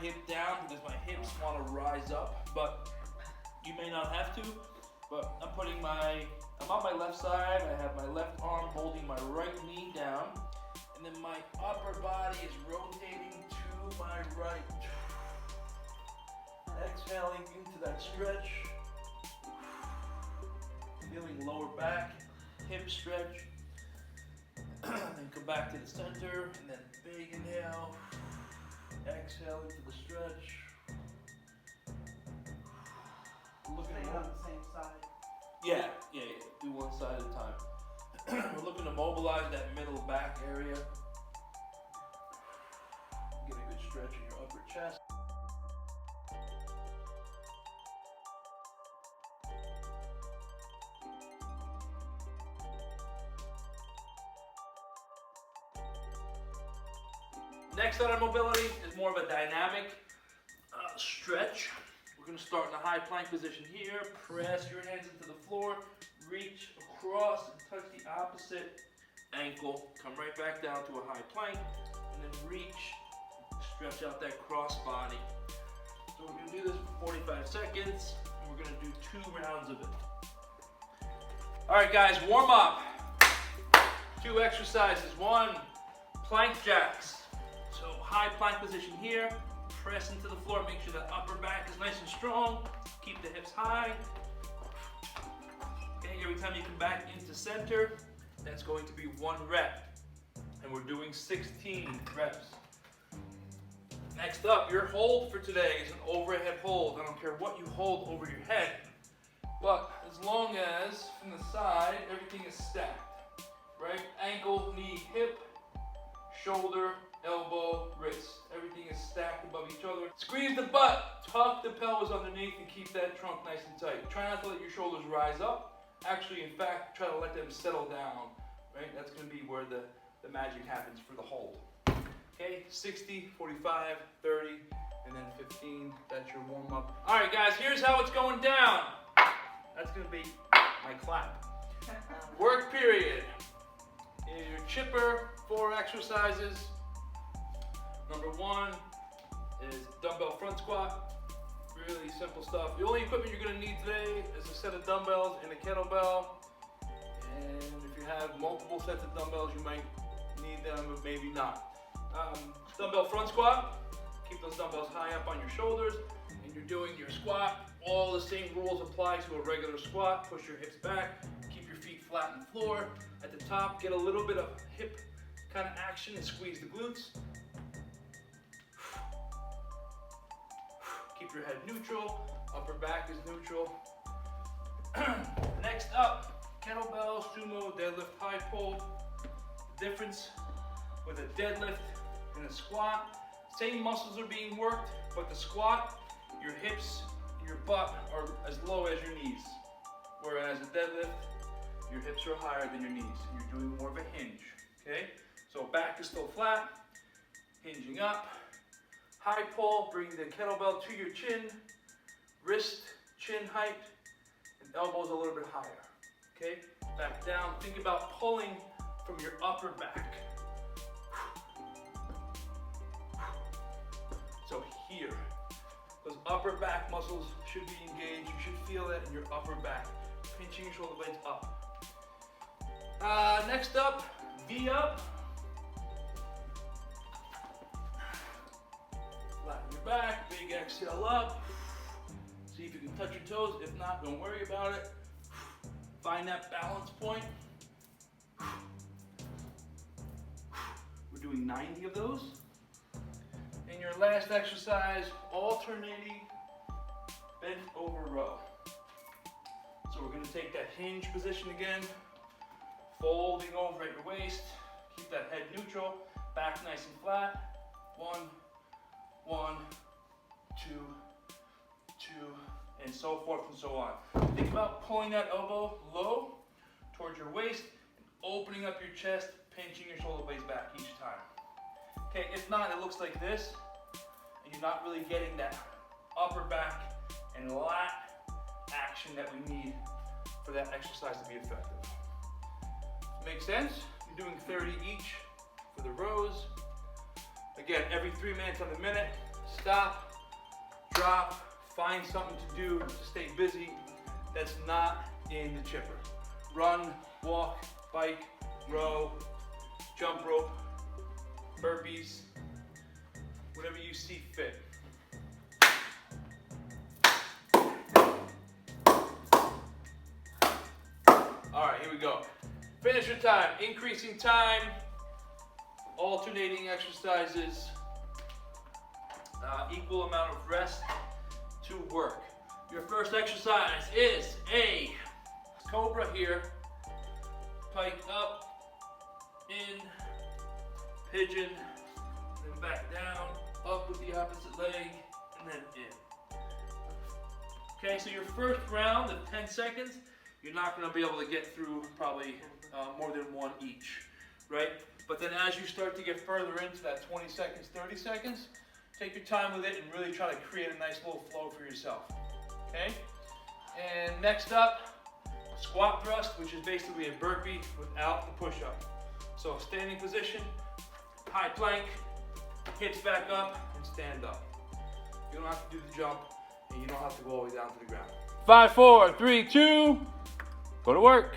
hip down because my hips want to rise up, but you may not have to. But I'm on my left side. I have my left arm holding my right knee down, and then my upper body is rotating to my right. Exhaling into that stretch. Feeling lower back, hip stretch. Then come back to the center, and then big inhale. Exhale into the stretch. Looking Stay on the same side. Yeah. Do one side at a time. We're looking to mobilize that middle back area. Get a good stretch in your upper chest. Next on our mobility is more of a dynamic stretch. We're going to start in a high plank position here. Press your hands into the floor. Reach across and touch the opposite ankle. Come right back down to a high plank. And then reach, stretch out that cross body. So we're going to do this for 45 seconds. And we're going to do 2 rounds of it. All right, guys, warm up. 2 exercises. 1, plank jacks. So high plank position here. Press into the floor, make sure the upper back is nice and strong. Keep the hips high. Okay, every time you come back into center, that's going to be 1 rep. And we're doing 16 reps. Next up, your hold for today is an overhead hold. I don't care what you hold over your head, but as long as from the side, everything is stacked. Right? Ankle, knee, hip, shoulder, elbow, wrist. Everything is stacked above each other. Squeeze the butt, tuck the pelvis underneath, and keep that trunk nice and tight. Try not to let your shoulders rise up. Actually, in fact, try to let them settle down. Right? That's going to be where the magic happens for the hold. Okay, 60, 45, 30, and then 15. That's your warm up. All right, guys, here's how it's going down. That's going to be my clap. Work period. In your chipper, 4 exercises. Number 1 is dumbbell front squat. Really simple stuff. The only equipment you're going to need today is a set of dumbbells and a kettlebell. And if you have multiple sets of dumbbells, you might need them, but maybe not. Dumbbell front squat. Keep those dumbbells high up on your shoulders. And you're doing your squat. All the same rules apply to a regular squat. Push your hips back. Keep your feet flat on the floor. At the top, get a little bit of hip kind of action and squeeze the glutes. Keep your head neutral, upper back is neutral. Next up, kettlebell, sumo, deadlift, high pull. The difference with a deadlift and a squat, same muscles are being worked, but the squat, your hips, your butt are as low as your knees. Whereas a deadlift, your hips are higher than your knees. You're doing more of a hinge, okay? So back is still flat, hinging up. High pull, bring the kettlebell to your chin, wrist, chin height, and elbows a little bit higher. Okay? Back down. Think about pulling from your upper back. So here, those upper back muscles should be engaged. You should feel that in your upper back. Pinching your shoulder blades up. Next up, V up. Flatten your back, big exhale up. See if you can touch your toes. If not, don't worry about it. Find that balance point. We're doing 90 of those. And your last exercise, alternating bent over row. So we're going to take that hinge position again, folding over at your waist. Keep that head neutral, back nice and flat. 1, 1, 2, 2, and so forth and so on. Think about pulling that elbow low towards your waist and opening up your chest, pinching your shoulder blades back each time. Okay, if not, it looks like this, and you're not really getting that upper back and lat action that we need for that exercise to be effective. Make sense? You're doing 30 each for the rows. Again, every 3 minutes on the minute, stop, drop, find something to do to stay busy that's not in the chipper. Run, walk, bike, row, jump rope, burpees, whatever you see fit. All right, here we go. Finish your time, increasing time, alternating exercises, equal amount of rest to work. Your first exercise is a Cobra here, Pike up, in, Pigeon, then back down, up with the opposite leg, and then in. Okay, so your first round of 10 seconds, you're not going to be able to get through probably more than one each, right? But then as you start to get further into that 20 seconds, 30 seconds, take your time with it and really try to create a nice little flow for yourself, okay? And next up, squat thrust, which is basically a burpee without the push-up. So standing position, high plank, hips back up, and stand up. You don't have to do the jump, and you don't have to go all the way down to the ground. 5, 4, 3, 2, go to work.